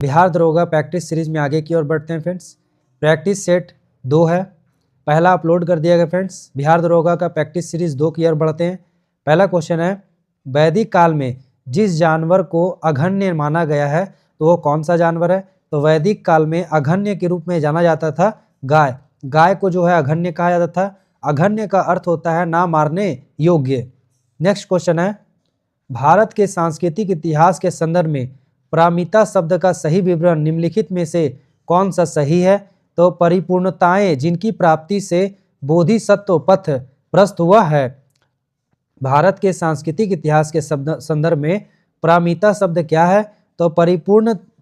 बिहार दरोगा practice series में आगे की ओर बढ़ते हैं फ्रेंड्स। प्रैक्टिस सेट 2 है, पहला अपलोड कर दिया गया फ्रेंड्स। बिहार दरोगा का प्रैक्टिस सीरीज 2 की ओर बढ़ते हैं। पहला क्वेश्चन है, वैदिक काल में जिस जानवर को अघन्य माना गया है तो वो कौन सा जानवर है? तो वैदिक काल में अघन्य के रूप में जाना जाता था गाय। गाय को जो है अघन्य कहा जाता था। अघन्य का अर्थ होता है ना मारने योग्य। नेक्स्ट क्वेश्चन है, भारत के सांस्कृतिक इतिहास के संदर्भ में पारमिता शब्द का सही विवरण निम्नलिखित में से कौन सा सही है? तो परिपूर्णताएं जिनकी प्राप्ति से बोधिसत्व पथ प्रस्त हुआ है। भारत के सांस्कृतिक इतिहास के संदर्भ में पारमिता शब्द क्या है? तो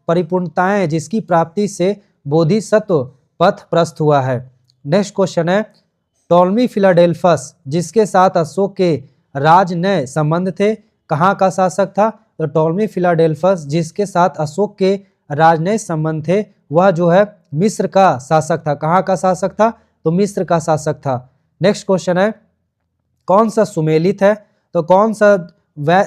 परिपूर्णताएं जिसकी प्राप्ति से बोधिसत्व पथ प्रस्त हुआ है। नेक्स्ट क्वेश्चन है, टॉलमी फिलाडेल्फस जिसके साथ अशोक के राजनय संबंध थे, कहाँ का शासक था? तो टॉलमी फिलाडेल्फस जिसके साथ अशोक के राजनय संबंध थे वह जो है मिस्र का शासक था। कहाँ का शासक था? तो मिस्र का शासक था। नेक्स्ट क्वेश्चन है, कौन सा सुमेलित है? तो कौन सा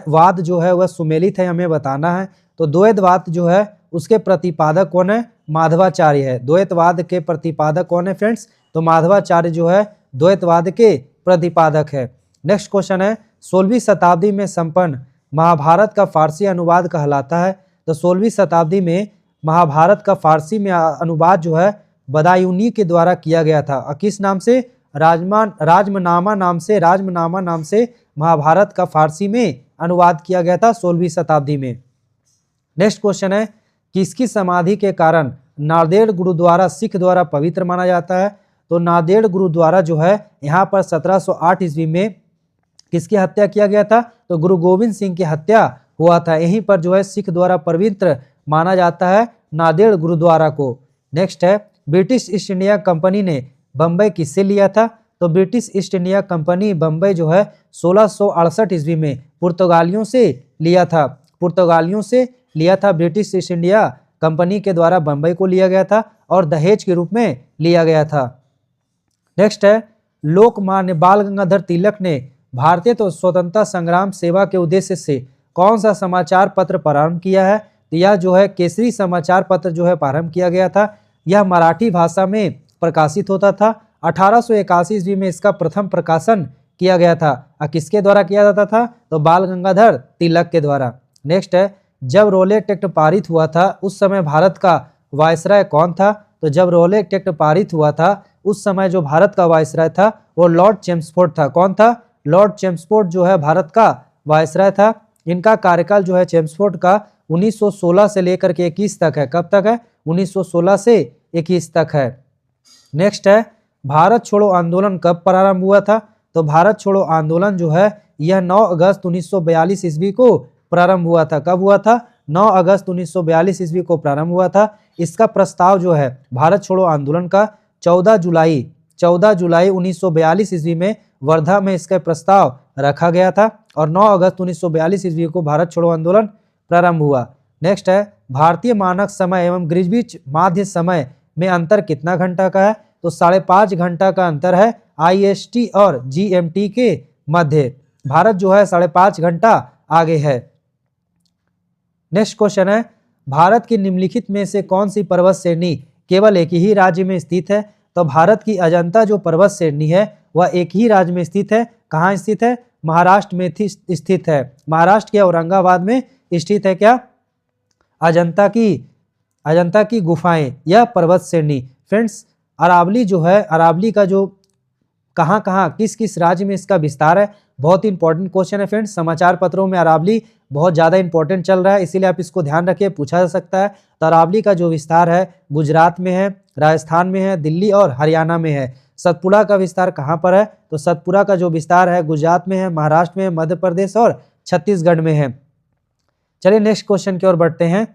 वाद जो है वह सुमेलित है हमें बताना है। तो द्वैतवाद जो है उसके प्रतिपादक कौन है? माधवाचार्य है। द्वैतवाद के प्रतिपादक कौन है फ्रेंड्स? तो माधवाचार्य जो है द्वैतवाद के प्रतिपादक है। नेक्स्ट क्वेश्चन है, 16वीं शताब्दी में संपन्न महाभारत का फारसी अनुवाद कहलाता है। तो 16वीं शताब्दी में महाभारत का फारसी में अनुवाद जो है बदायूनी के द्वारा किया गया था। किस नाम से? राजमनामा नाम से महाभारत का फारसी में अनुवाद किया गया था 16वीं शताब्दी में। नेक्स्ट क्वेश्चन है, किसकी समाधि के कारण नांदेड़ गुरुद्वारा सिख द्वारा पवित्र माना जाता है? तो नांदेड़ गुरुद्वारा जो है यहाँ पर 1708 ईस्वी में किसकी हत्या किया गया था? तो गुरु गोविंद सिंह की हत्या हुआ था। यहीं पर जो है सिख द्वारा पवित्र माना जाता है नांदेड़ गुरुद्वारा को। नेक्स्ट है, ब्रिटिश ईस्ट इंडिया कंपनी ने बम्बई किससे लिया था? तो British east India company Bombay जो है 1668 ईस्वी में पुर्तगालियों से लिया था। पुर्तगालियों से लिया था। ब्रिटिश ईस्ट इंडिया कंपनी के द्वारा बम्बई को लिया गया था और दहेज के रूप में लिया गया था। नेक्स्ट है, लोकमान्य बाल गंगाधर तिलक ने भारतीय तो स्वतंत्रता संग्राम सेवा के उद्देश्य से कौन सा समाचार पत्र प्रारंभ किया है? तो यह जो है केसरी समाचार पत्र जो है प्रारंभ किया गया था। यह मराठी भाषा में प्रकाशित होता था। 1881 ईस्वी में इसका प्रथम प्रकाशन किया गया था। किसके द्वारा किया जाता था? तो बाल गंगाधर तिलक के द्वारा। नेक्स्ट है, जब रोलेट एक्ट पारित हुआ था उस समय भारत का वायसराय कौन था? तो जब रोलेट एक्ट पारित हुआ था उस समय जो भारत का वायसराय था वो लॉर्ड चेम्सफोर्ड था। कौन था? लॉर्ड चेम्सफोर्ड जो है भारत का वायसराय था। इनका कार्यकाल जो है चेम्सफोर्ड का 1916 से लेकर के 21 तक है। कब तक है? 1916 से 21 तक है। नेक्स्ट है, भारत छोड़ो आंदोलन कब प्रारंभ हुआ था? तो भारत छोड़ो आंदोलन जो है यह 9 अगस्त 1942 ईस्वी को प्रारंभ हुआ था। कब हुआ था? 9 अगस्त 1942 ईस्वी को प्रारंभ हुआ था। इसका प्रस्ताव जो है भारत छोड़ो आंदोलन का 14 जुलाई 1942 ईस्वी में वर्धा में इसका प्रस्ताव रखा गया था और 9 अगस्त 1942 ईस्वी को भारत छोड़ो आंदोलन प्रारंभ हुआ। नेक्स्ट है, भारतीय मानक समय एवं ग्रीनविच माध्य समय में अंतर कितना घंटा का है? तो 5.5 घंटा का अंतर है IST और GMT के मध्य। भारत जो है 5.5 घंटा आगे है। नेक्स्ट क्वेश्चन है, भारत की निम्नलिखित में से कौन सी पर्वत श्रेणी केवल एक ही राज्य में स्थित है? तो भारत की अजंता जो पर्वत श्रेणी है वह एक ही राज्य में स्थित है। कहाँ स्थित है? महाराष्ट्र में स्थित है। महाराष्ट्र के औरंगाबाद में स्थित है क्या? अजंता की गुफाएं, यह पर्वत श्रेणी। फ्रेंड्स, अरावली जो है, अरावली का जो कहाँ किस किस राज्य में इसका विस्तार है, बहुत ही इंपॉर्टेंट क्वेश्चन है फ्रेंड्स। समाचार पत्रों में अरावली बहुत ज़्यादा इंपॉर्टेंट चल रहा है, इसीलिए आप इसको ध्यान रखिए, पूछा जा सकता है। तो अरावली का जो विस्तार है गुजरात में है, राजस्थान में है, दिल्ली और हरियाणा में है। सतपुड़ा का विस्तार कहाँ पर है? तो सतपुड़ा का जो विस्तार है गुजरात में है, महाराष्ट्र में है, मध्य प्रदेश और छत्तीसगढ़ में है। चलिए नेक्स्ट क्वेश्चन की ओर बढ़ते हैं।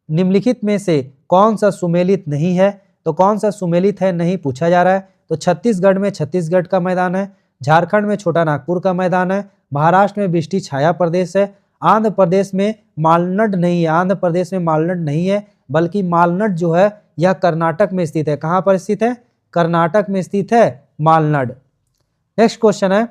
निम्नलिखित में से कौन सा सुमेलित नहीं है? तो कौन सा सुमेलित है नहीं पूछा जा रहा है। तो छत्तीसगढ़ में छत्तीसगढ़ का मैदान है, झारखंड में छोटा नागपुर का मैदान है, महाराष्ट्र में बिष्टी छाया प्रदेश है, आंध्र प्रदेश में मालनड नहीं है। आंध्र प्रदेश में मालनड नहीं है, बल्कि मालनड जो है यह कर्नाटक में स्थित है। कहाँ पर स्थित है? कर्नाटक में स्थित है मालनड। नेक्स्ट क्वेश्चन है,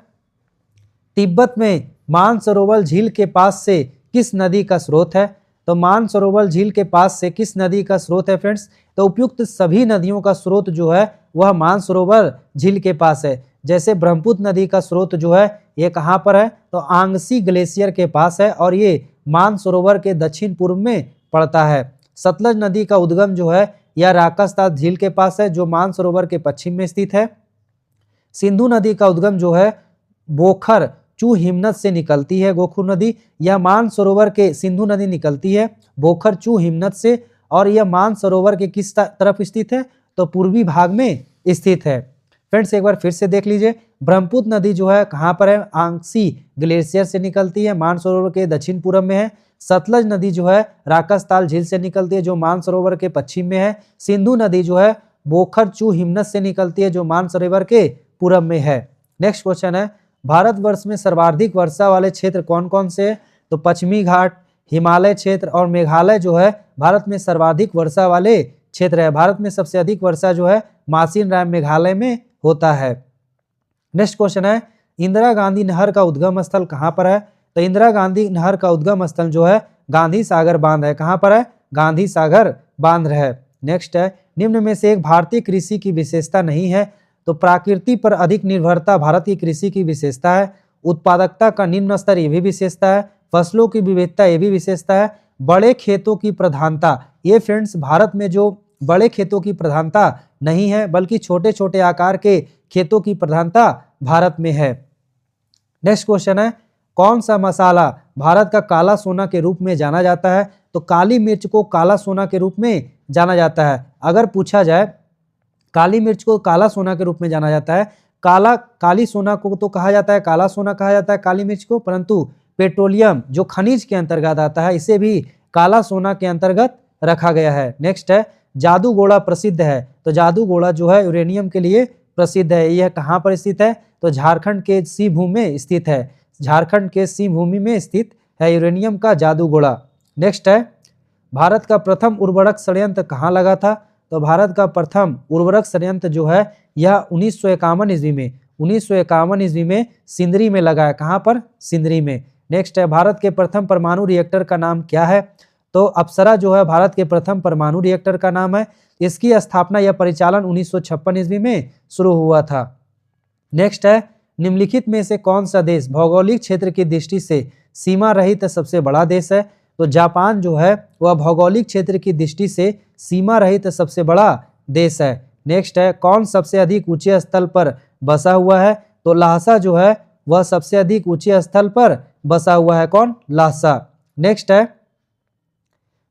तिब्बत में मानसरोवर झील के पास से किस नदी का स्रोत है? तो मानसरोवर झील के पास से किस नदी का स्रोत है फ्रेंड्स? तो उपयुक्त सभी नदियों का स्रोत जो है वह मानसरोवर झील के पास है। जैसे ब्रह्मपुत्र नदी का स्रोत जो है ये कहाँ पर है? तो आंगसी ग्लेशियर के पास है और ये मानसरोवर के दक्षिण पूर्व में पड़ता है। सतलज नदी का उद्गम जो है यह राकास्ताल झील के पास है जो मानसरोवर के पश्चिम में स्थित है। सिंधु नदी का उद्गम जो है बोखर चू हिमनद से निकलती है। गोखुर नदी यह मानसरोवर के सिंधु नदी निकलती है बोखर चू हिमनद से और यह मानसरोवर के किस तरफ स्थित है? तो पूर्वी भाग में स्थित है। फ्रेंड्स एक बार फिर से देख लीजिए, ब्रह्मपुत्र नदी जो है कहाँ पर है? आंगसी ग्लेशियर से निकलती है, मानसरोवर के दक्षिण पूर्व में है। सतलज नदी जो है राकास्ताल झील से निकलती है जो मानसरोवर के पश्चिम में है। सिंधु नदी जो है बोखर चू हिमनद से निकलती है जो मानसरोवर के पूर्व में है। नेक्स्ट क्वेश्चन है, भारतवर्ष में सर्वाधिक वर्षा वाले क्षेत्र कौन कौन से हैं? तो पश्चिमी घाट, हिमालय क्षेत्र और मेघालय जो है भारत में सर्वाधिक वर्षा वाले क्षेत्र है। भारत में सबसे अधिक वर्षा जो है मासिन राम मेघालय में होता है। नेक्स्ट क्वेश्चन है, इंदिरा गांधी नहर का उद्गम स्थल कहाँ पर है? तो इंदिरा गांधी नहर का उद्गम स्थल जो है गांधी सागर बांध है। कहाँ पर है? गांधी सागर बांध है। नेक्स्ट है, निम्न में से एक भारतीय कृषि की विशेषता नहीं है। तो प्रकृति पर अधिक निर्भरता भारत की कृषि की विशेषता है। उत्पादकता का निम्न स्तर ये भी विशेषता है। फसलों की विविधता ये भी विशेषता है। बड़े खेतों की प्रधानता, ये फ्रेंड्स भारत में जो बड़े खेतों की प्रधानता नहीं है बल्कि छोटे छोटे आकार के खेतों की प्रधानता भारत में है। नेक्स्ट क्वेश्चन है, कौन सा मसाला भारत का काला सोना के रूप में जाना जाता है? तो काली मिर्च को काला सोना के रूप में जाना जाता है। अगर पूछा जाए काली मिर्च को काला सोना के रूप में जाना जाता है, काली सोना को तो कहा जाता है, काला सोना कहा जाता है काली मिर्च को, परंतु पेट्रोलियम जो खनिज के अंतर्गत आता है इसे भी काला सोना के अंतर्गत रखा गया है। नेक्स्ट है, जादूगोड़ा प्रसिद्ध है। तो जादूगोड़ा जो है यूरेनियम के लिए प्रसिद्ध है। यह कहाँ पर स्थित है? तो झारखंड के सिंहभूमि में स्थित है। झारखंड के सिंहभूमि में स्थित है यूरेनियम का जादूगोड़ा। नेक्स्ट है, भारत का प्रथम उर्वरक संयंत्र कहाँ लगा था? तो भारत का प्रथम उर्वरक संयंत्र जो है यह 1951 ईस्वी में सिंदरी में लगा है। कहाँ पर? सिंदरी में। नेक्स्ट है, भारत के प्रथम परमाणु रिएक्टर का नाम क्या है? तो अप्सरा जो है भारत के प्रथम परमाणु रिएक्टर का नाम है। इसकी स्थापना या परिचालन 1956 ईस्वी में शुरू हुआ था। नेक्स्ट है, निम्नलिखित में से कौन सा देश भौगोलिक क्षेत्र की दृष्टि से सीमा रहित सबसे बड़ा देश है? तो जापान जो है वह भौगोलिक क्षेत्र की दृष्टि से सीमा रहित सबसे बड़ा देश है। नेक्स्ट है, कौन सबसे अधिक ऊंचे स्थल पर बसा हुआ है? तो ल्हासा जो है वह सबसे अधिक ऊंचे स्थल पर बसा हुआ है। कौन? ल्हासा। नेक्स्ट है,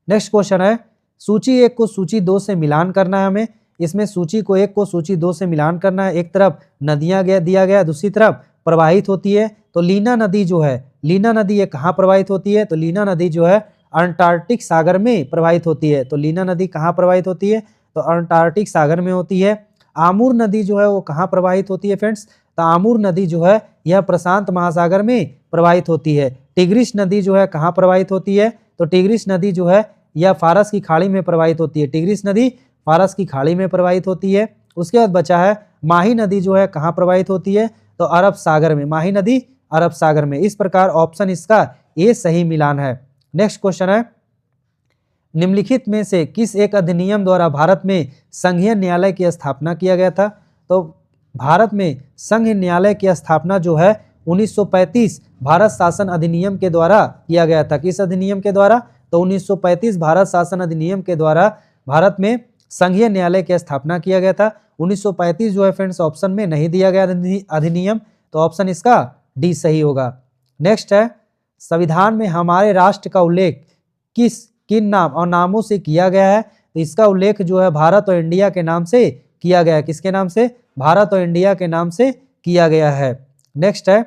नेक्स्ट क्वेश्चन है, सूची 1 को सूची 2 से मिलान करना है हमें। इसमें सूची को 1 को सूची 2 से मिलान करना है। एक तरफ नदियां दिया गया, दूसरी तरफ प्रवाहित होती है। तो लीना नदी जो है, लीना नदी ये कहाँ प्रवाहित होती है? तो लीना नदी जो है अंटार्कटिक सागर में प्रवाहित होती है। तो लीना नदी कहाँ प्रवाहित होती है? तो अंटार्कटिक सागर में होती है। आमूर नदी जो है वो कहाँ प्रवाहित होती है फ्रेंड्स? तो आमूर नदी जो है यह प्रशांत महासागर में प्रवाहित होती है। टिग्रिस नदी जो है कहाँ प्रवाहित होती है? तो टिग्रिस नदी जो है यह फारस की खाड़ी में प्रवाहित होती है। टिग्रिस नदी फारस की खाड़ी में प्रवाहित होती है। उसके बाद बचा है माही नदी जो है कहाँ प्रवाहित होती है? तो अरब सागर में। माही नदी अरब सागर में। इस प्रकार ऑप्शन इसका ए सही मिलान है। नेक्स्ट क्वेश्चन है, निम्नलिखित में से किस एक अधिनियम द्वारा भारत में संघीय न्यायालय की स्थापना किया गया था? तो भारत में संघ न्यायालय की स्थापना जो है 1935 भारत शासन अधिनियम के द्वारा किया गया था। किस अधिनियम के द्वारा? तो 1935 भारत शासन अधिनियम के द्वारा भारत में संघीय न्यायालय की स्थापना किया गया था। 1935 जो है फ्रेंड्स ऑप्शन में नहीं दिया गया अधिनियम, तो ऑप्शन इसका डी सही होगा। नेक्स्ट है, संविधान में हमारे राष्ट्र का उल्लेख किन नाम और नामों से किया गया है? तो इसका उल्लेख जो है भारत और इंडिया के नाम से किया गया है। किसके नाम से? भारत और इंडिया के नाम से किया गया है। नेक्स्ट है,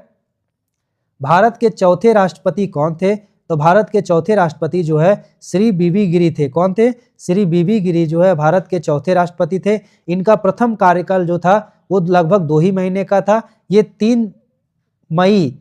भारत के चौथे राष्ट्रपति कौन थे? तो भारत के चौथे राष्ट्रपति जो है श्री बीबी गिरी थे। कौन थे? श्री बीबी गिरी जो है भारत के चौथे राष्ट्रपति थे। इनका प्रथम कार्यकाल जो था वो लगभग 2 ही महीने का था। ये 3 मई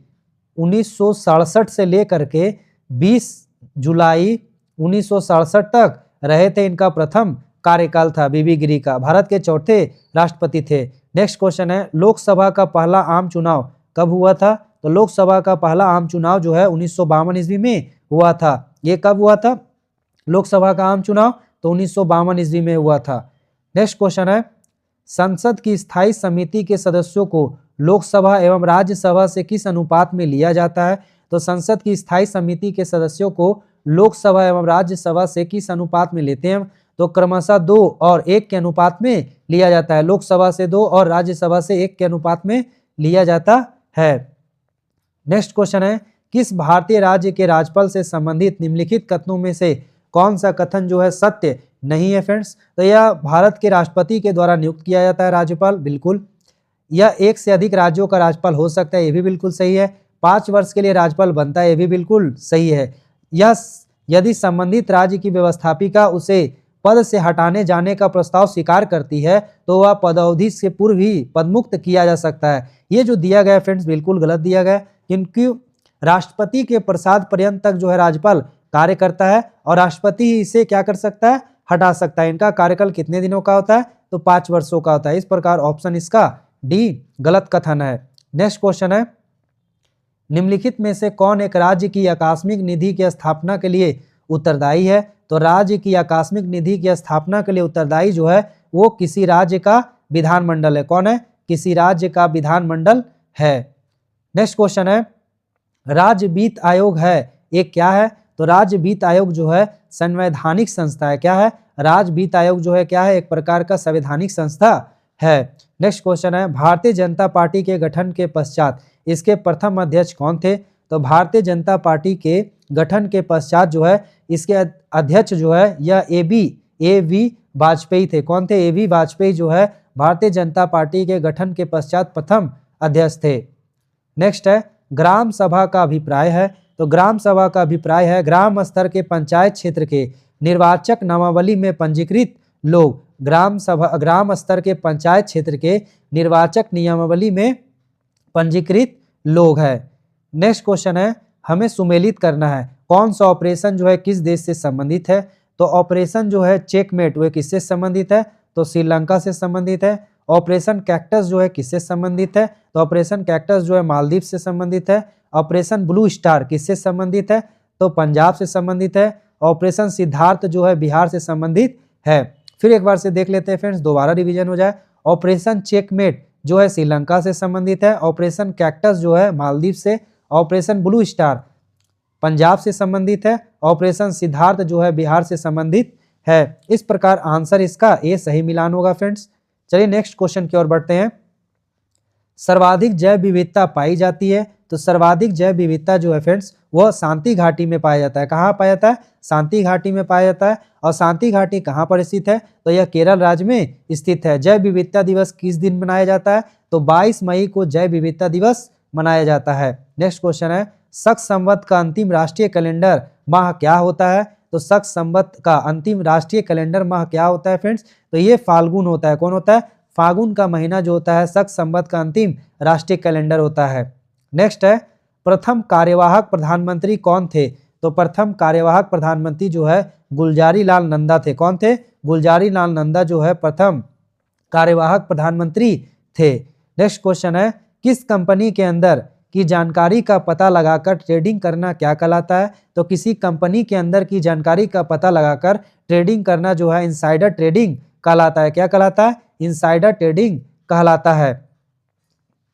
1967 से लेकर के 20 जुलाई 1967 तक रहे थे। इनका प्रथम कार्यकाल था बीबी गिरी का। भारत के चौथे राष्ट्रपति थे। नेक्स्ट क्वेश्चन है, लोकसभा का पहला आम चुनाव कब हुआ था? तो लोकसभा का पहला आम चुनाव जो है 1952 ईस्वी में हुआ था। ये कब हुआ था? लोकसभा का आम चुनाव तो 1952 ईस्वी में हुआ था। नेक्स्ट क्वेश्चन है, संसद की स्थायी समिति के सदस्यों को लोकसभा एवं राज्यसभा से किस अनुपात में लिया जाता है? तो संसद की स्थायी समिति के सदस्यों को लोकसभा एवं राज्यसभा से किस अनुपात में लेते हैं? तो क्रमशः 2 और 1 के अनुपात में लिया जाता है। लोकसभा से 2 और राज्यसभा से 1 के अनुपात में लिया जाता है। नेक्स्ट क्वेश्चन है, किस भारतीय राज्य के राज्यपाल से संबंधित निम्नलिखित कथनों में से कौन सा कथन जो है सत्य नहीं है? फ्रेंड्स, तो यह भारत के राष्ट्रपति के द्वारा नियुक्त किया जाता है राज्यपाल, बिल्कुल। यह 1 से अधिक राज्यों का राज्यपाल हो सकता है, ये भी बिल्कुल सही है। 5 वर्ष के लिए राज्यपाल बनता है, ये भी बिल्कुल सही है। यह यदि संबंधित राज्य की व्यवस्थापिका उसे पद से हटाने जाने का प्रस्ताव स्वीकार करती है तो वह पदावधि से पूर्व ही पदमुक्त किया जा सकता है। ये जो दिया गया फ्रेंड्स बिल्कुल गलत दिया गया, क्योंकि राष्ट्रपति के प्रसाद पर्यंत तक जो है राज्यपाल कार्य करता है और राष्ट्रपति ही इसे क्या कर सकता है, हटा सकता है। इनका कार्यकाल कितने दिनों का होता है? तो 5 वर्षों का होता है। इस प्रकार ऑप्शन इसका डी गलत कथन है। नेक्स्ट क्वेश्चन है, निम्नलिखित में से कौन एक राज्य की आकस्मिक निधि की स्थापना के लिए उत्तरदायी है? तो राज्य की आकस्मिक निधि की स्थापना के लिए उत्तरदायी जो है वो किसी राज्य का विधानमंडल है। कौन है? किसी राज्य का विधानमंडल है। नेक्स्ट क्वेश्चन है, राज्य वित्त आयोग है एक क्या है? तो राज्य वित्त आयोग जो है संवैधानिक संस्था है। क्या है? राज्य वित्त आयोग जो है क्या है? एक प्रकार का संवैधानिक संस्था है। नेक्स्ट क्वेश्चन है, भारतीय जनता पार्टी के गठन के पश्चात इसके प्रथम अध्यक्ष कौन थे? तो भारतीय जनता पार्टी के गठन के पश्चात जो है इसके अध्यक्ष जो है यह ए.वी. वाजपेयी थे। कौन थे? ए.वी. वाजपेयी जो है भारतीय जनता पार्टी के गठन के पश्चात प्रथम अध्यक्ष थे। नेक्स्ट है, ग्राम सभा का अभिप्राय है। तो ग्राम सभा का अभिप्राय है ग्राम स्तर के पंचायत क्षेत्र के निर्वाचक नामावली में पंजीकृत लोग। ग्राम स्तर के पंचायत क्षेत्र के निर्वाचक नियमावली में पंजीकृत लोग है। नेक्स्ट क्वेश्चन है, हमें सुमेलित करना है कौन सा ऑपरेशन जो है किस देश से संबंधित है? तो ऑपरेशन जो है चेकमेट वह किससे संबंधित है? तो श्रीलंका से संबंधित है। ऑपरेशन कैक्टस जो है किससे संबंधित है? तो ऑपरेशन कैक्टस जो है मालदीव से संबंधित है। ऑपरेशन ब्लू स्टार किससे संबंधित है? तो पंजाब से संबंधित है। ऑपरेशन सिद्धार्थ जो है बिहार से संबंधित है। फिर एक बार से देख लेते हैं फ्रेंड्स, दोबारा रिवीजन हो जाए। ऑपरेशन चेकमेट जो है श्रीलंका से संबंधित है। ऑपरेशन कैक्टस जो है मालदीव से। ऑपरेशन ब्लू स्टार पंजाब से संबंधित है। ऑपरेशन सिद्धार्थ जो है बिहार से संबंधित है। इस प्रकार आंसर इसका ए सही मिलान होगा फ्रेंड्स। चलिए नेक्स्ट क्वेश्चन की ओर बढ़ते हैं। सर्वाधिक जैव विविधता पाई जाती है। तो सर्वाधिक जैव विविधता जो है फ्रेंड्स वह शांति घाटी में पाया जाता है। कहाँ पाया जाता है? शांति घाटी में पाया जाता है। और शांति घाटी कहाँ पर स्थित है? तो यह केरल राज्य में स्थित है। जैव विविधता दिवस किस दिन मनाया जाता है? तो 22 मई को जैव विविधता दिवस मनाया जाता है। नेक्स्ट क्वेश्चन है, शक संवत का अंतिम राष्ट्रीय कैलेंडर माह क्या होता है? तो शक संवत का अंतिम राष्ट्रीय कैलेंडर माह क्या होता है फ्रेंड्स? तो ये फाल्गुन होता है। कौन होता है? फाल्गुन का महीना जो होता है शक संवत का अंतिम राष्ट्रीय कैलेंडर होता है। नेक्स्ट है, प्रथम कार्यवाहक प्रधानमंत्री कौन थे? तो प्रथम कार्यवाहक प्रधानमंत्री जो है गुलजारी लाल नंदा थे। कौन थे? गुलजारी लाल नंदा जो है प्रथम कार्यवाहक प्रधानमंत्री थे। नेक्स्ट क्वेश्चन है, किस कंपनी के अंदर की जानकारी का पता लगाकर ट्रेडिंग करना क्या कहलाता है? तो किसी कंपनी के अंदर की जानकारी का पता लगाकर ट्रेडिंग करना जो है इनसाइडर ट्रेडिंग कहलाता है। क्या कहलाता है? इनसाइडर ट्रेडिंग कहलाता है।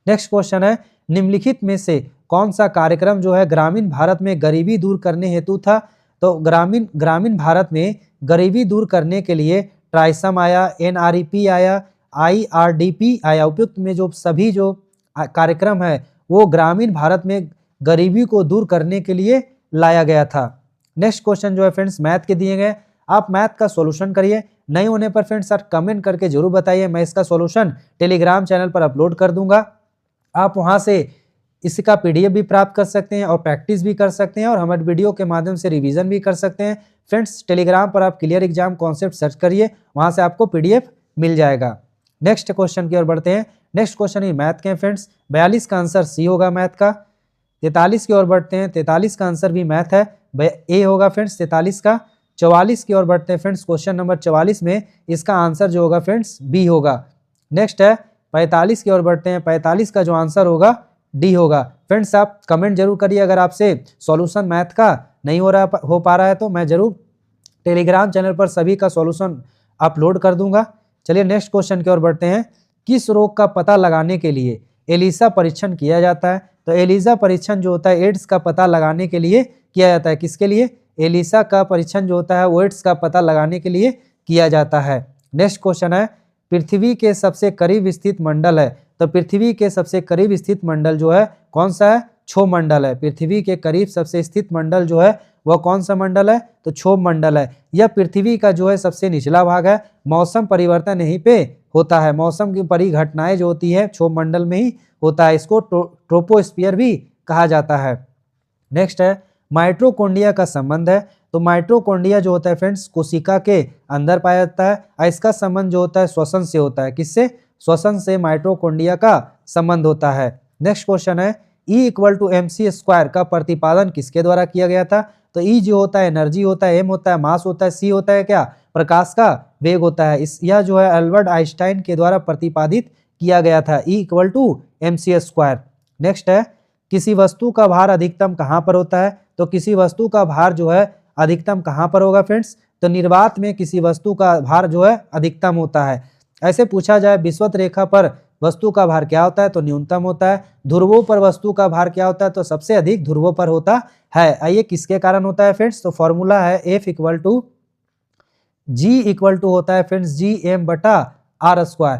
नेक्स्ट क्वेश्चन है, निम्नलिखित में से कौन सा कार्यक्रम जो है ग्रामीण भारत में गरीबी दूर करने हेतु था? तो ग्रामीण भारत में गरीबी दूर करने के लिए ट्राइसम आया, NREP आया, IRDP आया। उपयुक्त में जो सभी जो कार्यक्रम है वो ग्रामीण भारत में गरीबी को दूर करने के लिए लाया गया था। नेक्स्ट क्वेश्चन जो है फ्रेंड्स मैथ के दिए गए, आप मैथ का सॉल्यूशन करिए। नहीं होने पर फ्रेंड्स आप कमेंट करके जरूर बताइए, मैं इसका सॉल्यूशन टेलीग्राम चैनल पर अपलोड कर दूंगा। आप वहां से इसका PDF भी प्राप्त कर सकते हैं और प्रैक्टिस भी कर सकते हैं और हमारे वीडियो के माध्यम से रिवीजन भी कर सकते हैं। फ्रेंड्स टेलीग्राम पर आप क्लियर एग्जाम कॉन्सेप्ट सर्च करिए, वहां से आपको PDF मिल जाएगा। नेक्स्ट क्वेश्चन की ओर बढ़ते हैं। नेक्स्ट क्वेश्चन ही मैथ के हैं फ्रेंड्स। 42 का आंसर सी होगा मैथ का। 43 की ओर बढ़ते हैं। 43 का आंसर भी मैथ है, ए होगा फ्रेंड्स 43 का। 44 की ओर बढ़ते हैं फ्रेंड्स। क्वेश्चन नंबर 44 में इसका आंसर जो होगा फ्रेंड्स बी होगा। नेक्स्ट है 45 की ओर बढ़ते हैं। 45 का जो आंसर होगा डी होगा। फ्रेंड्स आप कमेंट जरूर करिए, अगर आपसे सॉल्यूशन मैथ का नहीं हो पा रहा है तो मैं जरूर टेलीग्राम चैनल पर सभी का सॉल्यूशन अपलोड कर दूंगा। चलिए नेक्स्ट क्वेश्चन की ओर बढ़ते हैं। किस रोग का पता लगाने के लिए एलिसा परीक्षण किया जाता है? तो एलिसा परीक्षण जो होता है एड्स का पता लगाने के लिए किया जाता है। किसके लिए? एलिसा का परीक्षण जो होता है वो एड्स का पता लगाने के लिए किया जाता है। नेक्स्ट क्वेश्चन है, पृथ्वी के सबसे करीब स्थित मंडल है। तो पृथ्वी के सबसे करीब स्थित मंडल जो है कौन सा है? क्षोभ मंडल है। पृथ्वी के करीब सबसे स्थित मंडल जो है वह कौन सा मंडल है? तो क्षोभ मंडल है। यह पृथ्वी का जो है सबसे निचला भाग है। मौसम परिवर्तन यहीं पे होता है। मौसम की परिघटनाएं जो होती है क्षोभ मंडल में ही होता है। इसको ट्रोपोस्फियर भी कहा जाता है। नेक्स्ट है, माइटोकॉन्ड्रिया का संबंध है। तो माइटोकॉन्ड्रिया जो होता है फ्रेंड्स कोशिका के अंदर पाया जाता है और इसका संबंध जो होता है श्वसन से होता है। किससे? श्वसन से माइटोकॉन्ड्रिया का संबंध होता है। नेक्स्ट क्वेश्चन है, E = mc² का प्रतिपादन किसके द्वारा किया गया था? तो E जो होता है एनर्जी होता है, M होता है मास होता है, C होता है क्या? प्रकाश का वेग होता है। यह जो है अल्बर्ट आइंस्टाइन के द्वारा प्रतिपादित किया गया था। E = mc²। नेक्स्ट है, किसी वस्तु का भार अधिकतम कहाँ पर होता है? तो किसी वस्तु का भार जो है अधिकतम कहाँ पर होगा फ्रेंड्स? तो निर्वात में किसी वस्तु का भार जो है अधिकतम होता है। ऐसे पूछा जाए विषुवत रेखा पर वस्तु का भार क्या होता है? तो न्यूनतम होता है। ध्रुवों पर वस्तु का भार क्या होता है? तो सबसे अधिक ध्रुवों पर होता है। आइए किसके कारण होता है फ्रेंड्स? तो फॉर्मूला है F = G होता है फ्रेंड्स Gm/r²।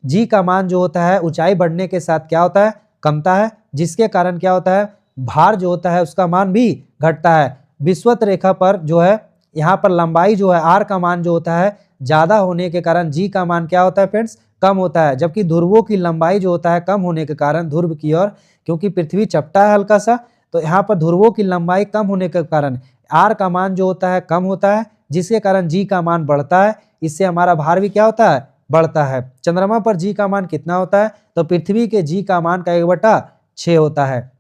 G का मान जो होता है ऊंचाई बढ़ने के साथ क्या होता है? कमता है, जिसके कारण क्या होता है? भार जो होता है उसका मान भी घटता है। विषुवत रेखा पर जो है यहाँ पर लंबाई जो है r का मान जो होता है ज्यादा होने के कारण G का मान क्या होता है फ्रेंड्स? कम होता है। जबकि ध्रुवों की लंबाई जो होता है कम होने के कारण ध्रुव की ओर, क्योंकि पृथ्वी चपटा है हल्का सा, तो यहाँ पर ध्रुवों की लंबाई कम होने के कारण r का मान जो होता है कम होता है, जिसके कारण G का मान बढ़ता है। इससे हमारा भार भी क्या होता है? बढ़ता है। चंद्रमा पर G का मान कितना होता है? तो पृथ्वी के G का मान का 1/6 होता है।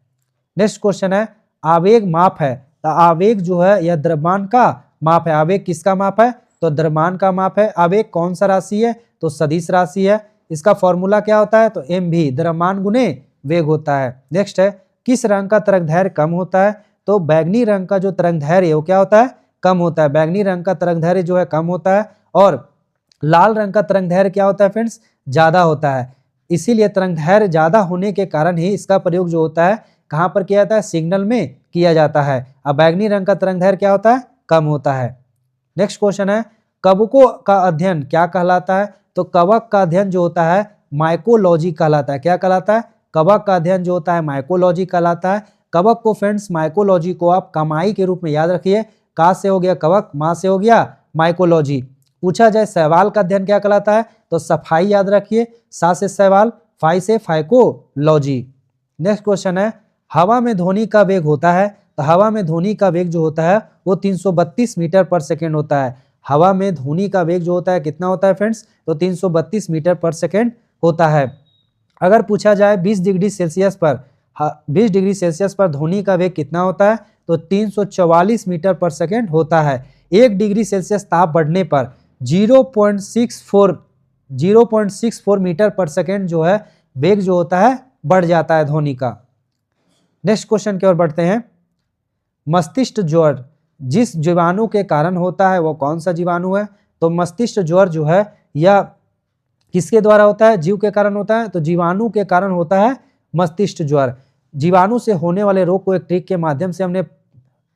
नेक्स्ट क्वेश्चन है, आवेग माप है। तो आवेग जो है यह द्रव्यमान का माप है। आवेग किसका माप है? तो द्रव्यमान का माप है। आवेग कौन सा राशि है? तो सदिश राशि है। इसका फॉर्मूला क्या होता है? तो mv द्रव्यमान गुने वेग होता है। नेक्स्ट है, किस रंग का तरंगदैर्घ्य कम होता है? तो बैगनी रंग का जो तरंगदैर्घ्य है वो क्या होता है? कम होता है। बैगनी रंग का तरंगदैर्घ्य जो है कम होता है और लाल रंग का तरंगदैर्घ्य क्या होता है फ्रेंड्स? ज्यादा होता है। इसीलिए तरंगदैर्घ्य ज्यादा होने के कारण ही इसका प्रयोग जो होता है कहाँ पर किया जाता है? सिग्नल में किया जाता है। अब बैगनी रंग का तरंगदैर्घ्य क्या होता है? कम होता है। नेक्स्ट क्वेश्चन है, कवकों का अध्ययन क्या कहलाता है? तो कवक का अध्ययन जो होता है माइकोलॉजी कहलाता है। क्या कहलाता है? कवक का अध्ययन जो होता है माइकोलॉजी कहलाता है। कवक को फ्रेंड्स माइकोलॉजी को आप कमाई के रूप में याद रखिए। का से हो गया कवक, माँ से हो गया माइकोलॉजी। पूछा जाए शैवाल का अध्ययन क्या कहलाता है? तो सफाई याद रखिए। सा से शैवाल, फाई से फाइकोलॉजी। नेक्स्ट क्वेश्चन है, हवा में ध्वनि का वेग होता है। तो हवा में ध्वनि का वेग जो होता है वो 332 मीटर पर सेकेंड होता है। हवा में ध्वनि का वेग जो होता है कितना होता है फ्रेंड्स? तो 332 मीटर पर सेकेंड होता है। अगर पूछा जाए 20 डिग्री सेल्सियस पर ध्वनि का वेग कितना होता है? तो 344 मीटर पर सेकेंड होता है। 1 डिग्री सेल्सियस ताप बढ़ने पर 0.64 मीटर पर सेकेंड जो है वेग जो होता है बढ़ जाता है ध्वनि का। नेक्स्ट क्वेश्चन की ओर बढ़ते हैं। मस्तिष्क ज्वर जिस जीवाणु के कारण होता है वो कौन सा जीवाणु है? तो मस्तिष्क ज्वर जो है यह किसके द्वारा होता है? जीव के कारण होता है। तो जीवाणु के कारण होता है मस्तिष्क ज्वर। जीवाणु से होने वाले रोग को एक ट्रिक के माध्यम से हमने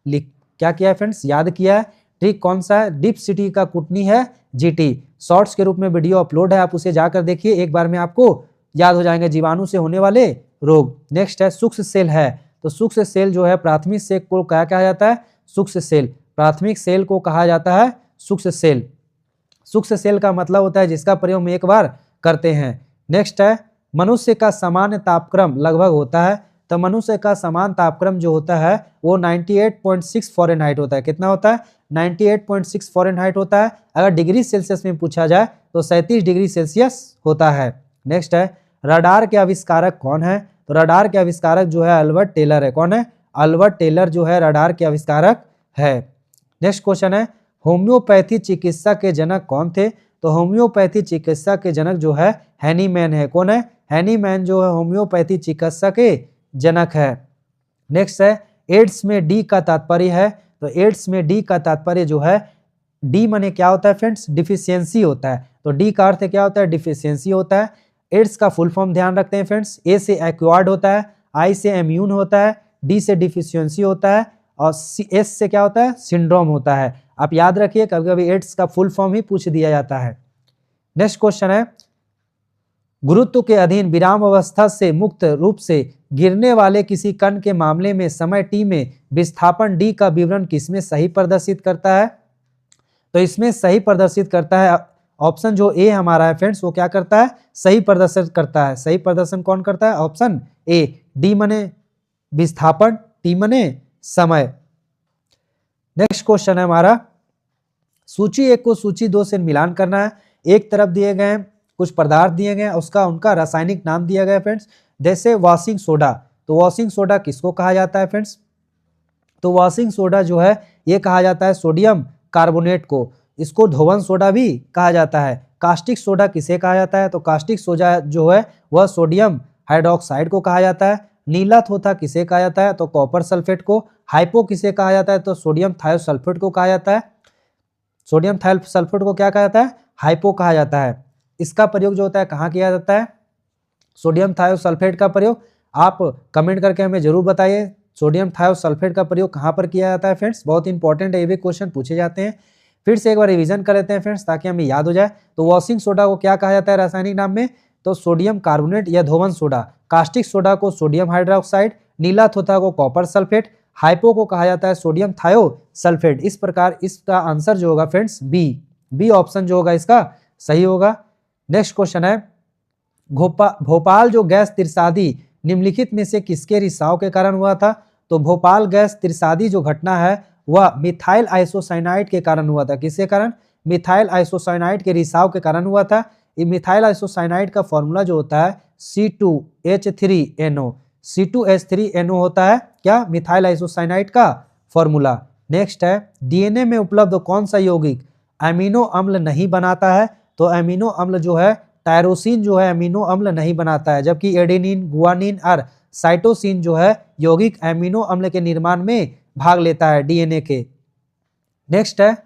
क्या किया है फ्रेंड्स? याद किया है। ट्रिक कौन सा है? डीप सिटी का कुटनी है GT। शॉर्ट्स के रूप में वीडियो अपलोड है, आप उसे जाकर देखिए, एक बार में आपको याद हो जाएंगे जीवाणु से होने वाले रोग। नेक्स्ट है, सूक्ष्म सेल है। तो सूक्ष्म सेल जो है प्राथमिक सेल को क्या कहा जाता है? सूक्ष्म सेल। प्राथमिक सेल को कहा जाता है सूक्ष्म सेल। सूक्ष्म सेल का मतलब होता है जिसका प्रयोग हम एक बार करते हैं। नेक्स्ट है, मनुष्य का सामान्य तापक्रम लगभग होता है। तो मनुष्य का समान तापक्रम जो होता है वो 98.6 फ़ारेनहाइट होता है। कितना होता है? 98.6 फ़ारेनहाइट होता है। अगर डिग्री सेल्सियस में पूछा जाए तो 37 डिग्री सेल्सियस होता है। नेक्स्ट है, रडार के आविष्कारक कौन है? तो रडार के आविष्कारक जो है अल्बर्ट टेलर है। कौन है? अल्बर्ट टेलर जो है रडार के आविष्कारक है। नेक्स्ट क्वेश्चन है, होम्योपैथी चिकित्सा के जनक कौन थे? तो होम्योपैथी चिकित्सा के जनक जो है हैनीमैन है। कौन है? हैनीमैन जो है होम्योपैथी चिकित्सा के जनक है। नेक्स्ट है, एड्स में डी का तात्पर्य है। तो एड्स में डी का तात्पर्य जो है डी माने क्या होता है फ्रेंड्स, डिफिशियंसी होता है। तो डी का अर्थ क्या होता है, डिफिशियंसी होता है। एड्स का फुल फॉर्म ध्यान रखते हैं फ्रेंड्स, ए से एक्वायर्ड होता है, आई से इम्यून होता है, डी से डिफिशियंसी होता है और एस से क्या होता है, सिंड्रोम होता है। आप याद रखिए, कभी कभी एड्स का फुल फॉर्म ही पूछ दिया जाता है। नेक्स्ट क्वेश्चन है, गुरुत्व के अधीन विराम अवस्था से मुक्त रूप से गिरने वाले किसी कण के मामले में समय टी में विस्थापन डी का विवरण किसमें सही प्रदर्शित करता है? तो इसमें सही प्रदर्शित करता है ऑप्शन जो ए हमारा है फ्रेंड्स, वो क्या करता है, सही प्रदर्शन करता है। सही प्रदर्शन कौन करता है, ऑप्शन ए। डी मने विस्थापन, टी मने समय। नेक्स्ट क्वेश्चन है हमारा, सूची एक को सूची दो से मिलान करना है। एक तरफ दिए गए हैं कुछ पदार्थ दिए गए हैं, उसका उनका रासायनिक नाम दिया गया फ्रेंड्स। जैसे वॉशिंग सोडा, तो वॉशिंग सोडा किसको कहा जाता है फ्रेंड्स? तो वॉशिंग सोडा जो है ये कहा जाता है सोडियम कार्बोनेट को। इसको धोवन सोडा भी कहा जाता है। कास्टिक सोडा किसे कहा जाता है? तो कास्टिक सोडा जो है वह सोडियम हाइड्रोक्साइड को कहा जाता है। नीला थोथा किसे कहा जाता है? तो कॉपर सल्फेट को। हाइपो किसे कहा जाता है? तो सोडियम थायोसल्फेट को कहा जाता है। सोडियम थायोसल्फेट को क्या कहा जाता है? हाइपो कहा जाता है। इसका प्रयोग जो होता है कहाँ किया जाता है? सोडियम थायोसल्फेट का प्रयोग आप कमेंट करके हमें जरूर बताइए, सोडियम थायोसल्फेट का प्रयोग कहाँ पर किया जाता है फ्रेंड्स? बहुत इंपॉर्टेंट है, ये भी क्वेश्चन पूछे जाते हैं। फिर से एक बार रिवीजन कर लेते हैं फ्रेंड्स ताकि हमें याद हो जाए। तो वॉशिंग सोडा को क्या कहा जाता है रासायनिक नाम में? तो सोडियम कार्बोनेट या धोवन सोडा। कास्टिक सोडा को सोडियम हाइड्रोक्साइड, नीला थोथा को कॉपर सल्फेट, हाइपो को कहा जाता है सोडियम थायोसल्फेट। इस प्रकार इसका आंसर जो होगा फ्रेंड्स बी ऑप्शन जो होगा इसका सही होगा। नेक्स्ट क्वेश्चन है, भोपाल जो गैस त्रिसादी निम्नलिखित में से किसके रिसाव के कारण हुआ था? तो भोपाल गैस त्रिसादी जो घटना है वह मिथाइल आइसोसाइनाइड के कारण हुआ था। किसके कारण? मिथाइल आइसोसाइनाइड के रिसाव के कारण हुआ था। ये मिथाइल आइसोसाइनाइड का फॉर्मूला जो होता है C2H3NO। C2H3NO होता है क्या? मिथाइल आइसोसाइनाइड का फॉर्मूला। नेक्स्ट है, डीएनए में उपलब्ध कौन सा यौगिक अमीनो अम्ल नहीं बनाता है? तो अमीनो अम्ल जो है टायरोसिन जो है अमीनो अम्ल नहीं बनाता है, जबकि एडेनिन, गुआनिन और साइटोसिन जो है यौगिक अमीनो अम्ल के निर्माण में भाग लेता है डीएनए के। नेक्स्ट है,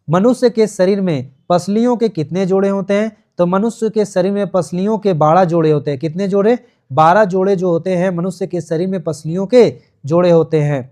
मनुष्य के शरीर में पसलियों के कितने जोड़े होते हैं? तो मनुष्य के शरीर में पसलियों के 12 जोड़े होते हैं। कितने जोड़े? 12 जोड़े जो होते हैं मनुष्य के शरीर में पसलियों के जोड़े होते हैं।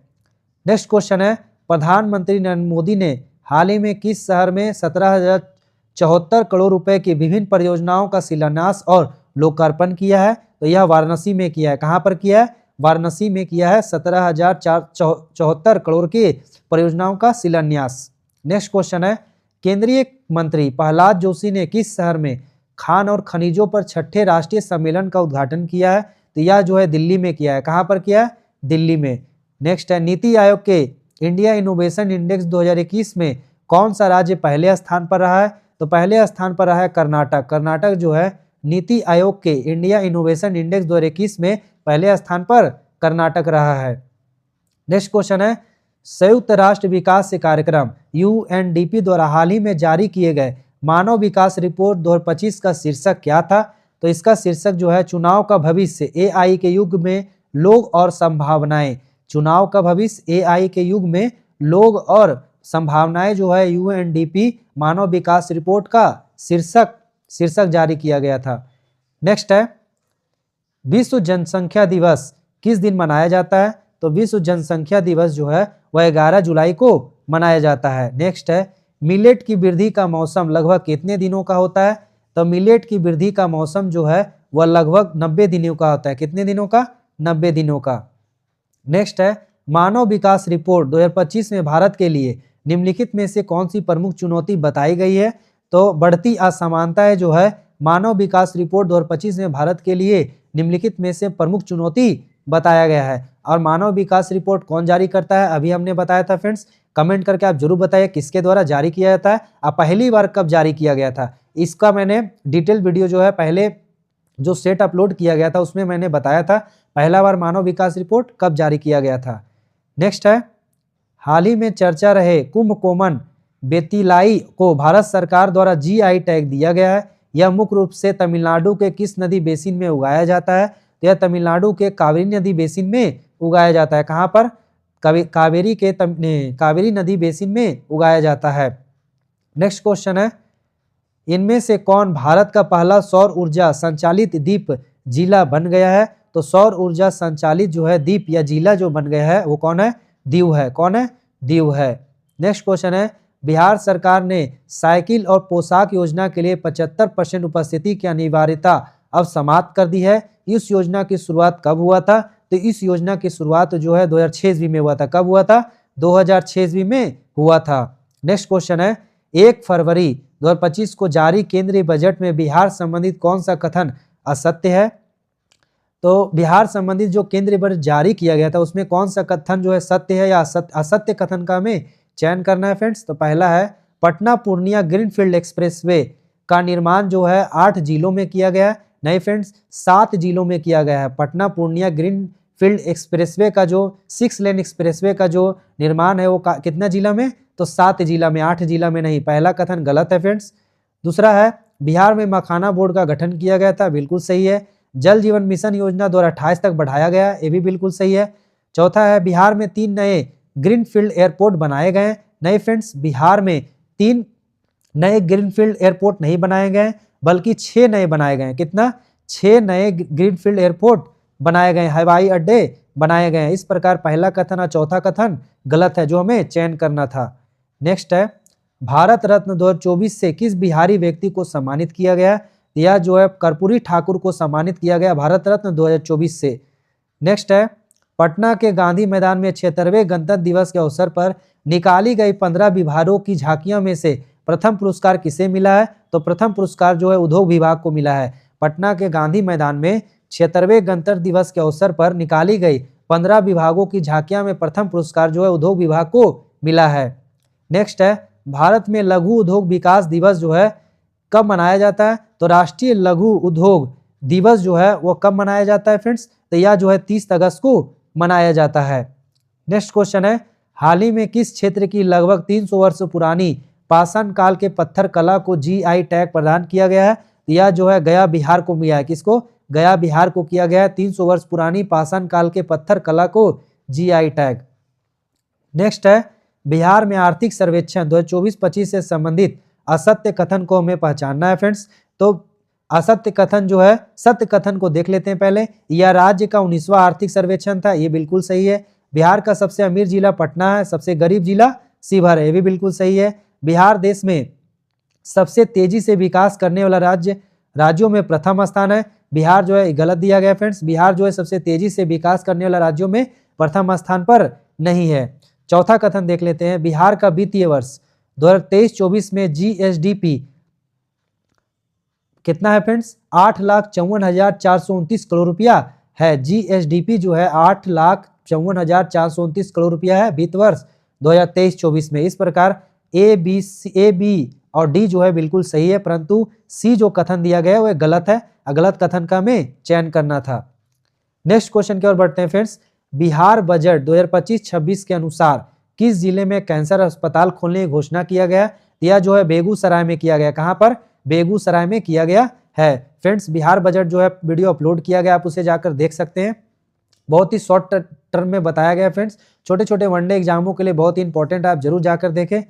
नेक्स्ट क्वेश्चन है, प्रधानमंत्री नरेंद्र मोदी ने हाल ही में किस शहर में 17,074 करोड़ रुपए की विभिन्न परियोजनाओं का शिलान्यास और लोकार्पण किया है? तो यह वाराणसी में किया है। कहां पर किया है? वाराणसी में किया है 17,074 करोड़ की परियोजनाओं का शिलान्यास। नेक्स्ट क्वेश्चन है, केंद्रीय मंत्री प्रहलाद जोशी ने किस शहर में खान और खनिजों पर 6ठे राष्ट्रीय सम्मेलन का उद्घाटन किया है? तो यह जो है दिल्ली में किया है। कहां पर किया है? दिल्ली में। नेक्स्ट है, नीति आयोग के इंडिया इनोवेशन इंडेक्स 2021 में कौन सा राज्य पहले स्थान पर रहा है? तो पहले स्थान पर रहा है कर्नाटक। कर्नाटक जो है नीति आयोग के इंडिया इनोवेशन इंडेक्स 2021 में पहले स्थान पर कर्नाटक रहा है। नेक्स्ट क्वेश्चन है, संयुक्त राष्ट्र विकास कार्यक्रम UNDP द्वारा हाल ही में जारी किए गए मानव विकास रिपोर्ट 2025 का शीर्षक क्या था? तो इसका शीर्षक जो है चुनाव का भविष्य AI के युग में लोग और संभावनाएं। चुनाव का भविष्य AI के युग में लोग और संभावनाएं जो है UNDP मानव विकास रिपोर्ट का शीर्षक जारी किया गया था। नेक्स्ट है, विश्व जनसंख्या दिवस किस दिन मनाया जाता है? तो विश्व जनसंख्या दिवस जो है वह 11 जुलाई को मनाया जाता है। नेक्स्ट है, मिलेट की वृद्धि का मौसम लगभग कितने दिनों का होता है? तो मिलेट की वृद्धि का मौसम जो है वह लगभग 90 दिनों का होता है। कितने दिनों का? 90 दिनों का। नेक्स्ट है, मानव विकास रिपोर्ट 2025 में भारत के लिए निम्नलिखित में से कौन सी प्रमुख चुनौती बताई गई है? तो बढ़ती असमानताएं जो है मानव विकास रिपोर्ट 2025 में भारत के लिए निम्नलिखित में से प्रमुख चुनौती बताया गया है। और मानव विकास रिपोर्ट कौन जारी करता है? अभी हमने बताया था फ्रेंड्स, कमेंट करके आप जरूर बताइए किसके द्वारा जारी किया जाता है और पहली बार कब जारी किया गया था। इसका मैंने डिटेल वीडियो जो है पहले जो सेट अपलोड किया गया था उसमें मैंने बताया था पहला बार मानव विकास रिपोर्ट कब जारी किया गया था। नेक्स्ट है, हाल ही में चर्चा रहे कुंभकोमन बेतिलाई को भारत सरकार द्वारा GI टैग दिया गया है। यह मुख्य रूप से तमिलनाडु के किस नदी बेसिन में उगाया जाता है? तो यह तमिलनाडु के कावेरी नदी बेसिन में उगाया जाता है। कहाँ पर? कावेरी नदी बेसिन में उगाया जाता है। नेक्स्ट क्वेश्चन है, इनमें से कौन भारत का पहला सौर ऊर्जा संचालित द्वीप जिला बन गया है? तो सौर ऊर्जा संचालित जो है द्वीप या जिला जो बन गया है वो कौन है? दीव है। कौन है? दीव है। नेक्स्ट क्वेश्चन है, बिहार सरकार ने साइकिल और पोशाक योजना के लिए 75% उपस्थिति की अनिवार्यता अब समाप्त कर दी है। इस योजना की शुरुआत कब हुआ था? तो इस योजना की शुरुआत जो है 2006 ईस्वी में हुआ था। कब हुआ था? 2006 ईस्वी में हुआ था। नेक्स्ट क्वेश्चन है, 1 फरवरी 2025 को जारी केंद्रीय बजट में बिहार संबंधित कौन सा कथन असत्य है? तो बिहार संबंधित जो केंद्रीय बजट जारी किया गया था उसमें कौन सा कथन जो है सत्य है या असत्य कथन का हमें चयन करना है फ्रेंड्स। तो पहला है, पटना पूर्णिया ग्रीनफील्ड एक्सप्रेसवे का निर्माण जो है 8 जिलों में किया गया है। नहीं फ्रेंड्स, 7 जिलों में किया गया है। पटना पूर्णिया ग्रीनफील्ड एक्सप्रेसवे का जो 6 लेन एक्सप्रेसवे का जो निर्माण है वो कितना जिला में? तो 7 जिला में, 8 जिला में नहीं। पहला कथन गलत है फ्रेंड्स। दूसरा है, बिहार में मखाना बोर्ड का गठन किया गया था। बिल्कुल सही है। जल जीवन मिशन योजना 2028 तक बढ़ाया गया, ये भी बिल्कुल सही है। चौथा है, बिहार में 3 नए ग्रीनफील्ड एयरपोर्ट बनाए गए। नहीं फ्रेंड्स, बिहार में 3 नए ग्रीनफील्ड एयरपोर्ट नहीं बनाए गए बल्कि 6 नए बनाए गए। कितना? 6 नए ग्रीनफील्ड एयरपोर्ट बनाए गए, हवाई अड्डे बनाए गए। इस प्रकार पहला कथन और चौथा कथन गलत है जो हमें चयन करना था। नेक्स्ट है, भारत रत्न 2024 से किस बिहारी व्यक्ति को सम्मानित किया गया? यह जो है कर्पूरी ठाकुर को सम्मानित किया गया भारत रत्न 2024 से। नेक्स्ट है, पटना के गांधी मैदान में 76वें गणतंत्र दिवस के अवसर पर निकाली गई 15 विभागों की झांकियों में से प्रथम पुरस्कार किसे मिला है? तो प्रथम पुरस्कार जो है उद्योग विभाग को मिला है। पटना के गांधी मैदान में 76वें गणतंत्र दिवस के अवसर पर निकाली गई 15 विभागों की झांकियां में प्रथम पुरस्कार जो है उद्योग विभाग को मिला है। नेक्स्ट है, भारत में लघु उद्योग विकास दिवस जो है कब मनाया जाता है? तो राष्ट्रीय लघु उद्योग दिवस जो है वो कब मनाया जाता है फ्रेंड्स? तो यह जो है 30 अगस्त को मनाया जाता है। नेक्स्ट क्वेश्चन है, हाल ही में किस क्षेत्र की लगभग 300 वर्ष पुरानी पाषाण काल के पत्थर कला को जीआई टैग प्रदान किया गया है? यह जो है गया बिहार को मिला है। किसको? गया बिहार को किया गया है 300 वर्ष पुरानी पाषाण काल के पत्थर कला को जीआई टैग। नेक्स्ट है, बिहार में आर्थिक सर्वेक्षण 2024-25 से संबंधित असत्य कथन को हमें पहचानना है फ्रेंड्स। तो असत्य कथन जो है, सत्य कथन को देख लेते हैं पहले। यह राज्य का 19वां आर्थिक सर्वेक्षण था, ये बिल्कुल सही है। बिहार का सबसे अमीर जिला पटना है, सबसे गरीब जिला शिवहर है, ये भी बिल्कुल सही है। बिहार देश में सबसे तेजी से विकास करने वाला राज्यों में प्रथम स्थान है। बिहार जो है गलत दिया गया फ्रेंड्स, बिहार जो है सबसे तेजी से विकास करने वाला राज्यों में प्रथम स्थान पर नहीं है। चौथा कथन देख लेते हैं, बिहार का वित्तीय वर्ष 2023-24 में जीएसडीपी कितना है फ्रेंड्स? 8,54,429 करोड़ रुपया है। जीएसडीपी जो है 8,54,429 करोड़ रुपया है वित्त वर्ष 2023-24 में। इस प्रकार ए बी और डी जो है बिल्कुल सही है, परंतु सी जो कथन दिया गया है वह गलत है। गलत कथन का हमें चयन करना था। नेक्स्ट क्वेश्चन की ओर बढ़ते हैं फ्रेंड्स। बिहार बजट 2025-26 के अनुसार किस जिले में कैंसर अस्पताल खोलने की घोषणा किया गया? यह जो है बेगूसराय में किया गया। कहां पर? बेगूसराय में किया गया है। फ्रेंड्स, बिहार बजट जो है वीडियो अपलोड किया गया, आप उसे जाकर देख सकते हैं। बहुत ही शॉर्ट टर्म में बताया गया फ्रेंड्स, छोटे छोटे वनडे एग्जामों के लिए बहुत ही इंपॉर्टेंट, आप जरूर जाकर देखें।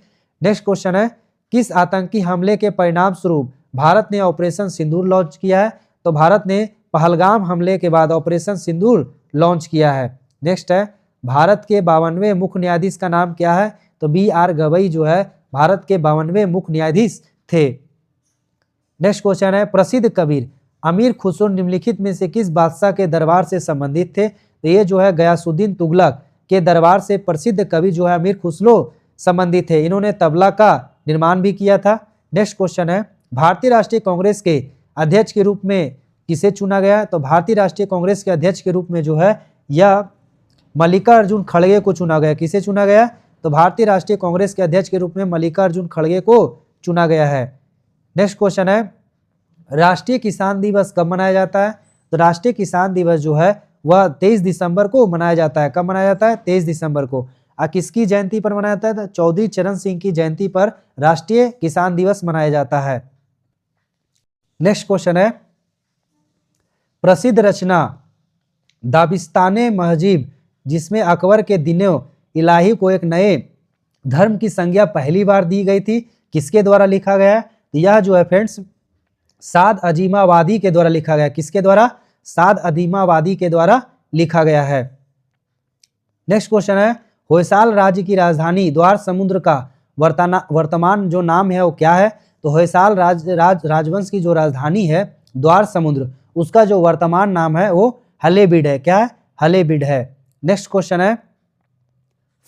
नेक्स्ट क्वेश्चन है, किस आतंकी हमले के परिणाम स्वरूप भारत ने ऑपरेशन सिंदूर लॉन्च किया है? तो भारत ने पहलगाम हमले के बाद ऑपरेशन सिंदूर लॉन्च किया है। नेक्स्ट है, भारत के 52वें मुख्य न्यायाधीश का नाम क्या है? तो BR गवई जो है भारत के 52वें मुख्य न्यायाधीश थे। नेक्स्ट क्वेश्चन है, प्रसिद्ध कबीर अमीर खुसरो निम्नलिखित में से किस बादशाह के दरबार से संबंधित थे? तो ये जो है गयासुद्दीन तुगलक के दरबार से प्रसिद्ध कवि जो है अमीर खुसरो संबंधित थे। इन्होंने तबला का निर्माण भी किया था। नेक्स्ट क्वेश्चन है, भारतीय राष्ट्रीय कांग्रेस के अध्यक्ष के रूप में किसे चुना गया? तो भारतीय राष्ट्रीय कांग्रेस के अध्यक्ष के रूप में जो है यह मल्लिकार्जुन खड़गे को चुना गया। किसे चुना गया? तो भारतीय राष्ट्रीय कांग्रेस के अध्यक्ष के रूप में मल्लिकार्जुन खड़गे को चुना गया है। नेक्स्ट क्वेश्चन है, राष्ट्रीय किसान दिवस कब मनाया जाता है? तो राष्ट्रीय किसान दिवस जो है वह 23 दिसंबर को मनाया जाता है। कब मनाया जाता है? 23 दिसंबर को। किसकी जयंती पर मनाया जाता है? तो चौधरी चरण सिंह की जयंती पर राष्ट्रीय किसान दिवस मनाया जाता है। नेक्स्ट क्वेश्चन है, प्रसिद्ध रचना दाबिस्ताने महजीब जिसमें अकबर के दिनों इलाही को एक नए धर्म की संज्ञा पहली बार दी गई थी, किसके द्वारा लिखा गया है? तो यह जो है फ्रेंड्स साद अजीमावादी के द्वारा लिखा गया। किसके द्वारा? साद अजीमावादी के द्वारा लिखा गया है। नेक्स्ट क्वेश्चन है, होयसाल राज्य की राजधानी द्वार समुद्र का वर्तमान जो नाम है वो क्या है? तो होयसाल राजवंश की जो राजधानी है द्वार समुद्र, उसका जो वर्तमान नाम है वो हलेबीड है। क्या है? हलेबीड है। नेक्स्ट क्वेश्चन है,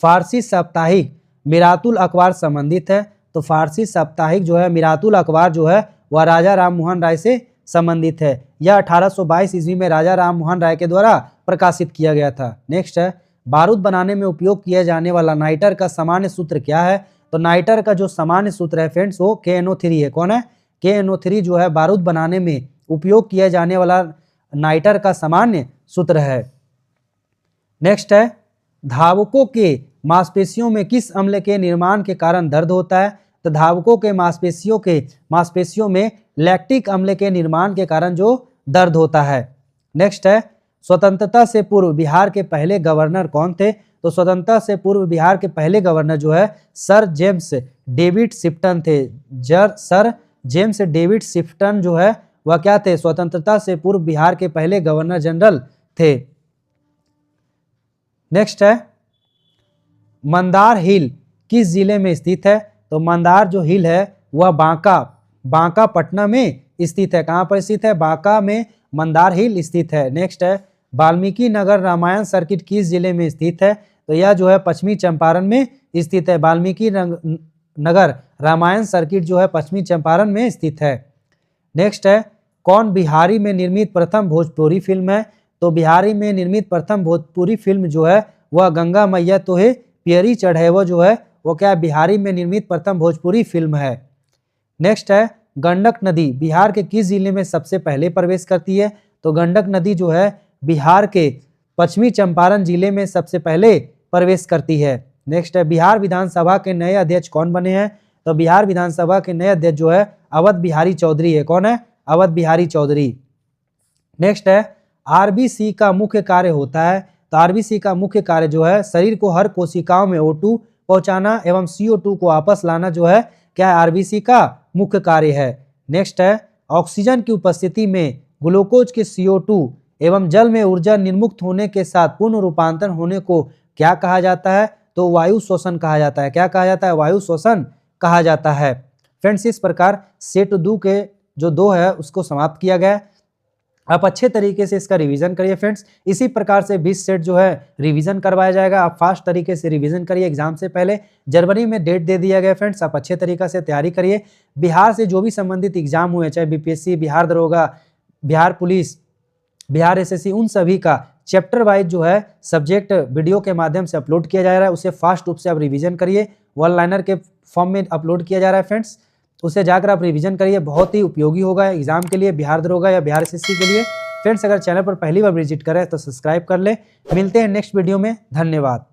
फारसी साप्ताहिक मिरातुल अखबार संबंधित है। तो फारसी साप्ताहिक जो है मिरातुल अखबार जो है वह राजा राम मोहन राय से संबंधित है। यह 1822 ईस्वी में राजा राम मोहन राय के द्वारा प्रकाशित किया गया था। नेक्स्ट है, बारूद बनाने में उपयोग किया जाने वाला नाइटर का सामान्य सूत्र क्या है? तो नाइटर का जो सामान्य सूत्र है फ्रेंड्स वो KNO3 है। कौन है? KNO3 जो है बारूद बनाने में उपयोग किया जाने वाला नाइटर का सामान्य सूत्र है। नेक्स्ट है, धावकों के मांसपेशियों में किस अम्ल के निर्माण के कारण दर्द होता है? तो धावकों के मांसपेशियों में लैक्टिक अम्ल के निर्माण के कारण जो दर्द होता है। नेक्स्ट है, स्वतंत्रता से पूर्व बिहार के पहले गवर्नर कौन थे? तो स्वतंत्रता से पूर्व बिहार के पहले गवर्नर जो है सर जेम्स डेविड शिफ्टन थे। सर जेम्स डेविड शिफ्टन जो है वह क्या थे? स्वतंत्रता से पूर्व बिहार के पहले गवर्नर जनरल थे। नेक्स्ट है, मंदार हिल किस जिले में स्थित है? तो मंदार जो हिल है वह बांका पटना में स्थित है। कहाँ पर स्थित है? बांका में मंदार हिल स्थित है। नेक्स्ट है, वाल्मीकि नगर रामायण सर्किट किस जिले में स्थित है? तो यह जो है पश्चिमी चंपारण में स्थित है। वाल्मीकि नगर रामायण सर्किट जो है पश्चिमी चंपारण में स्थित है। नेक्स्ट है, कौन बिहारी में निर्मित प्रथम भोजपुरी फिल्म है? तो बिहारी में निर्मित प्रथम भोजपुरी फिल्म जो है वह गंगा मैया तो है पियरी चढ़ैवो जो है वो क्या बिहारी में निर्मित प्रथम भोजपुरी फिल्म है। नेक्स्ट है, गंडक नदी बिहार के किस जिले में सबसे पहले प्रवेश करती है? तो गंडक नदी जो है बिहार के पश्चिमी चंपारण जिले में सबसे पहले प्रवेश करती है। नेक्स्ट है, बिहार विधानसभा के नए अध्यक्ष कौन बने हैं? तो बिहार विधानसभा के नए अध्यक्ष जो है अवध बिहारी चौधरी है। कौन है? अवध बिहारी चौधरी। नेक्स्ट है, आरबीसी का मुख्य कार्य होता है। तो आरबीसी का मुख्य कार्य जो है शरीर को हर कोशिकाओं में O2 पहुंचाना एवं CO2 को वापस लाना जो है क्या है? आरबीसी का मुख्य कार्य है। नेक्स्ट है, ऑक्सीजन की उपस्थिति में ग्लूकोज के CO2 एवं जल में ऊर्जा निर्मुक्त होने के साथ पूर्ण रूपांतरण होने को क्या कहा जाता है? तो वायु शोषण कहा जाता है। क्या कहा जाता है? वायु शोषण कहा जाता है। फ्रेंड्स, इस प्रकार सेट 2 के जो 2 है उसको समाप्त किया गया। आप अच्छे तरीके से इसका रिवीजन करिए फ्रेंड्स। इसी प्रकार से 20 सेट जो है रिवीजन करवाया जाएगा। आप फास्ट तरीके से रिवीजन करिए। एग्जाम से पहले जनवरी में डेट दे दिया गया फ्रेंड्स, आप अच्छे तरीके से तैयारी करिए। बिहार से जो भी संबंधित एग्जाम हुए, चाहे बीपीएससी, बिहार दरोगा, बिहार पुलिस, बिहार एसएससी, उन सभी का चैप्टर वाइज जो है सब्जेक्ट वीडियो के माध्यम से अपलोड किया जा रहा है। उसे फास्ट रूप से आप रिवीजन करिए। वन लाइनर के फॉर्म में अपलोड किया जा रहा है फ्रेंड्स, उसे जाकर आप रिवीजन करिए। बहुत ही उपयोगी होगा एग्जाम के लिए, बिहार दरोगा या बिहार एसएससी के लिए। फ्रेंड्स, अगर चैनल पर पहली बार विजिट करें तो सब्सक्राइब कर ले। मिलते हैं नेक्स्ट वीडियो में। धन्यवाद।